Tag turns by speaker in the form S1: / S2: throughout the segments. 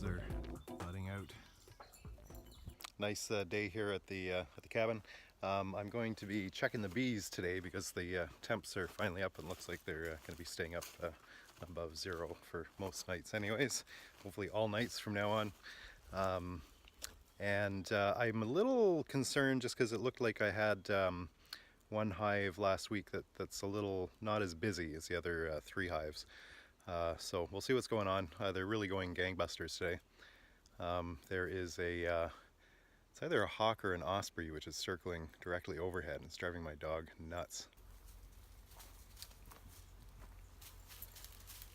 S1: hives are budding out.
S2: Nice day here at the cabin. I'm going to be checking the bees today because the temps are finally up and looks like they're going to be staying up above zero for most nights anyways. Hopefully all nights from now on. I'm a little concerned just because it looked like I had one hive last week that's a little not as busy as the other three hives. So we'll see what's going on. They're really going gangbusters today. There is it's either a hawk or an osprey which is circling directly overhead and it's driving my dog nuts.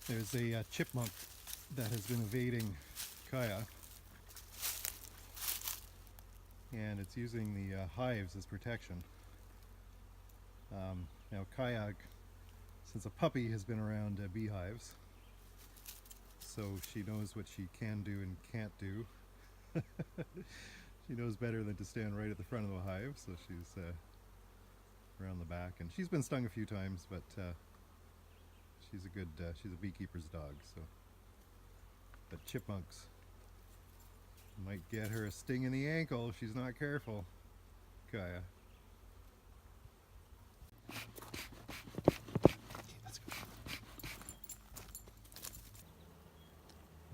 S2: There's a chipmunk that has been evading Kaya, and it's using the hives as protection. Now Kaya, since a puppy, has been around beehives, so she knows what she can do and can't do. She knows better than to stand right at the front of the hive, so she's around the back, and she's been stung a few times, but she's a beekeeper's dog. So, but chipmunks might get her a sting in the ankle if she's not careful. Kaya. Let's go.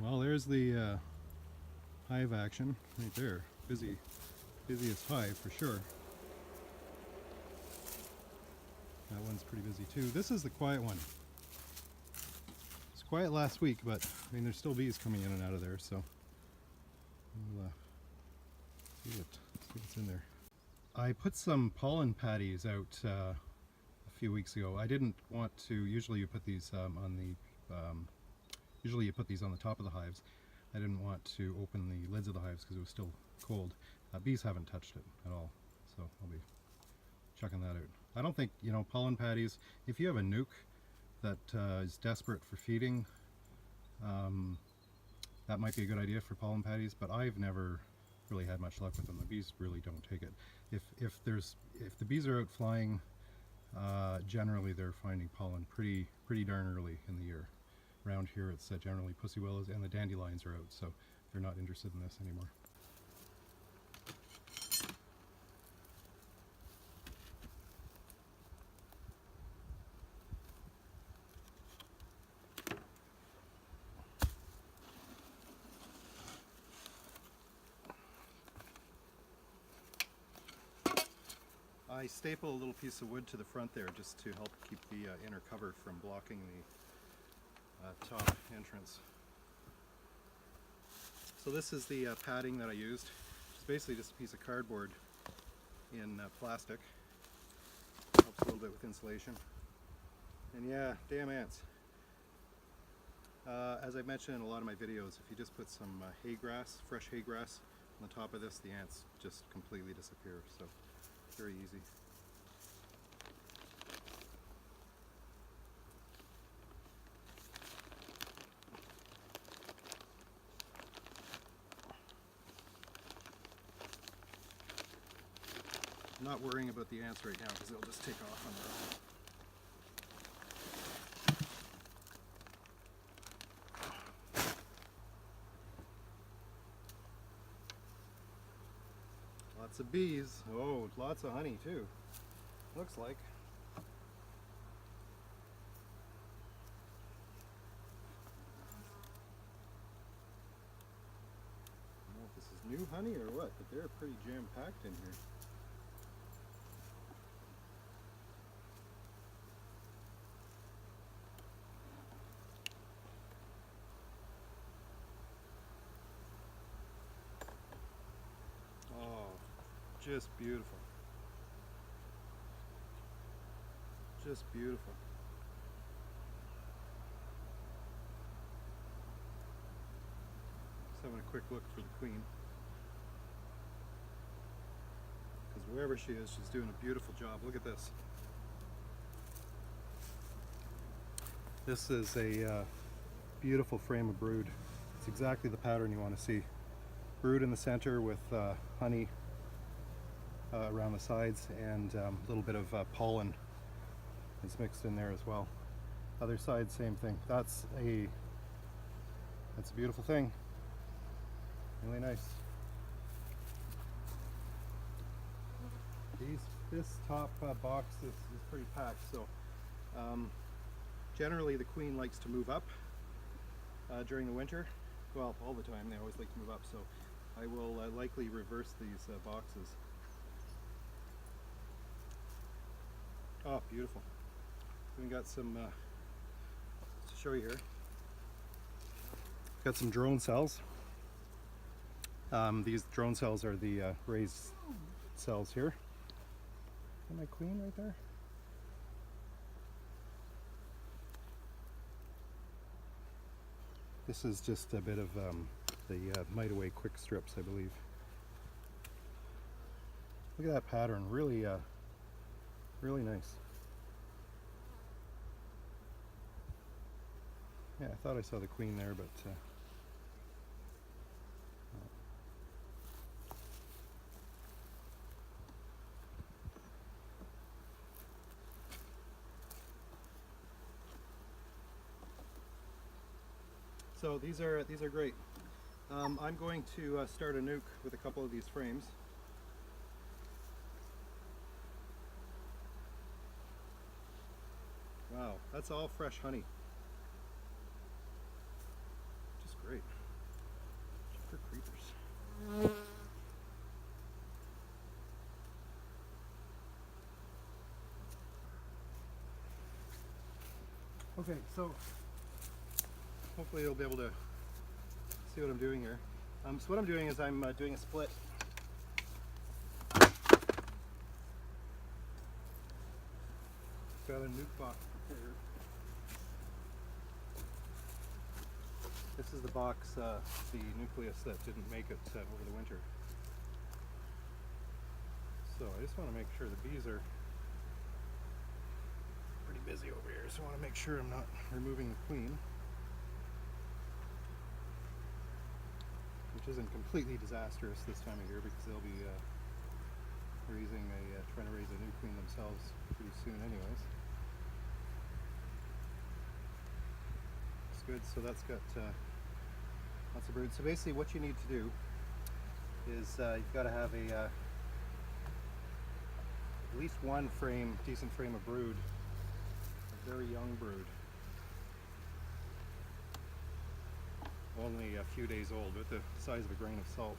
S2: Well, there's the hive action right there. Busiest hive for sure. That one's pretty busy too. This is the quiet one. It's quiet last week, but I mean there's still bees coming in and out of there, so we'll see what's in there. I put some pollen patties out a few weeks ago. I didn't want to. Usually you put these usually you put these on the top of the hives. I didn't want to open the lids of the hives because it was still cold. Bees haven't touched it at all, so I'll be checking that out. I don't think, pollen patties, if you have a nuke that is desperate for feeding, that might be a good idea for pollen patties, but I've never really had much luck with them. The bees really don't take it. If the bees are out flying, generally they're finding pollen pretty darn early in the year. Around here it's generally pussy willows, and the dandelions are out, so they're not interested in this anymore. I staple a little piece of wood to the front there just to help keep the inner cover from blocking the top entrance. So this is the padding that I used. It's basically just a piece of cardboard in plastic. Helps a little bit with insulation. And yeah, damn ants. As I mentioned in a lot of my videos, if you just put some hay grass, fresh hay grass on the top of this, the ants just completely disappear. So very easy. I'm not worrying about the ants right now because they'll just take off on their own. Lots of bees. Oh, lots of honey too. Looks like. I don't know if this is new honey or what, but they're pretty jam-packed in here. Oh, just beautiful. Just beautiful. Just having a quick look for the queen. Because wherever she is, she's doing a beautiful job. Look at this. This is a beautiful frame of brood. It's exactly the pattern you want to see. Brood in the center with honey around the sides, and a little bit of pollen is mixed in there as well. Other side, same thing. That's a beautiful thing. Really nice. This top box is pretty packed, so generally the queen likes to move up during the winter. Well, all the time they always like to move up, so I will likely reverse these boxes. Oh, beautiful. We got some, to show you here, got some drone cells. These drone cells are the raised cells here. Is my queen right there? This is just a bit of the Mite Away quick strips, I believe. Look at that pattern, really, really nice. Yeah, I thought I saw the queen there, but so these are great. I'm going to start a nuke with a couple of these frames. Wow, that's all fresh honey. Just great. For creepers. Okay, so hopefully you'll be able to see what I'm doing here. So what I'm doing is I'm doing a split. Got a nuke box prepared. This is the box, the nucleus that didn't make it over the winter. So I just want to make sure the bees are pretty busy over here, so I want to make sure I'm not removing the queen, which isn't completely disastrous this time of year because they'll be trying to raise a new queen themselves pretty soon anyways. It's good, so that's got lots of brood. So basically what you need to do is you've got to have at least one decent frame of brood, a very young brood, only a few days old, with the size of a grain of salt,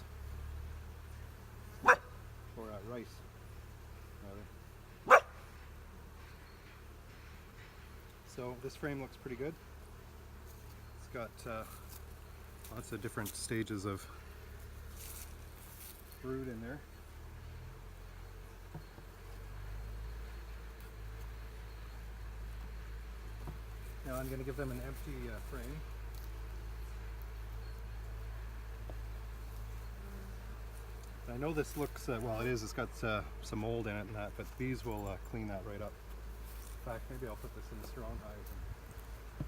S2: or rice rather. So this frame looks pretty good. It's got lots of different stages of brood in there. Now I'm going to give them an empty frame. I know this looks, well it is, it's got some mold in it and that, but bees will clean that right up. In fact, maybe I'll put this in the strong hive and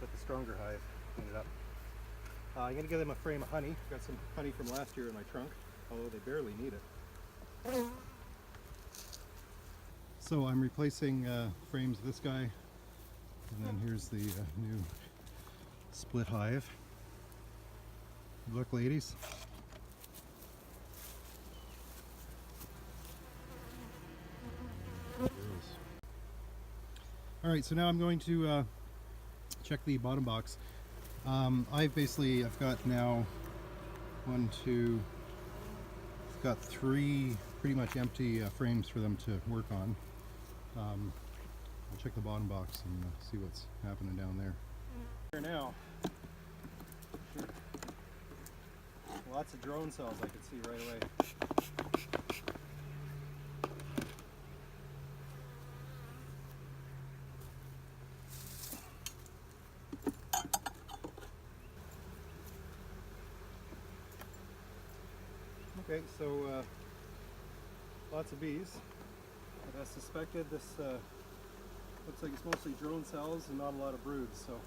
S2: put the stronger hive, clean it up. I'm going to give them a frame of honey. Got some honey from last year in my trunk, although they barely need it. So I'm replacing frames of this guy, and then here's the new split hive. Look, ladies. Alright, so now I'm going to check the bottom box. I've got now I've got 3 pretty much empty frames for them to work on. I'll check the bottom box and see what's happening down there. Here now. Lots of drone cells I could see right away. Okay, so lots of bees. But as suspected, this looks like it's mostly drone cells and not a lot of brood, so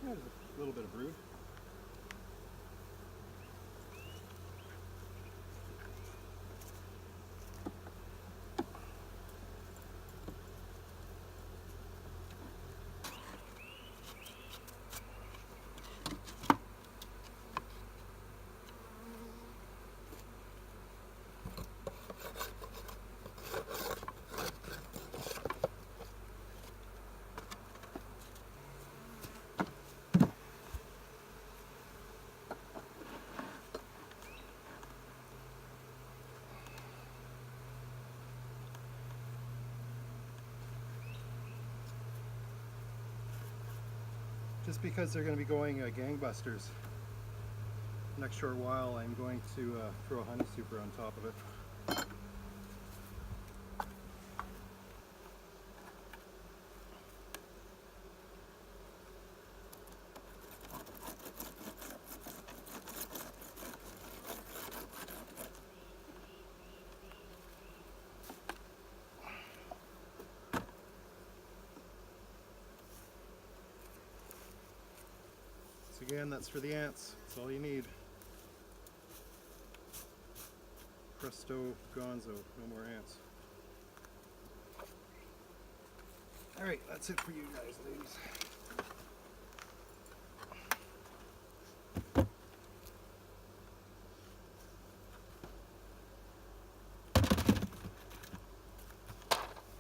S2: yeah, there's a little bit of brood. just because they're going to be going gangbusters. Next short while I'm going to throw a honey super on top of it. So again, that's for the ants. That's all you need. Presto gonzo, no more ants. Alright, that's it for you guys, ladies.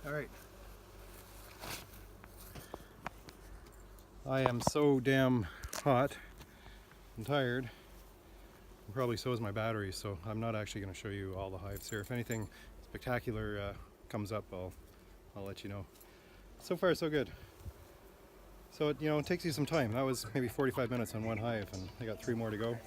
S2: Alright. I am so damn hot and tired. And probably so is my battery, so I'm not actually going to show you all the hives here. If anything spectacular comes up, I'll let you know. So far, so good. So it takes you some time. That was maybe 45 minutes on one hive, and I got 3 more to go.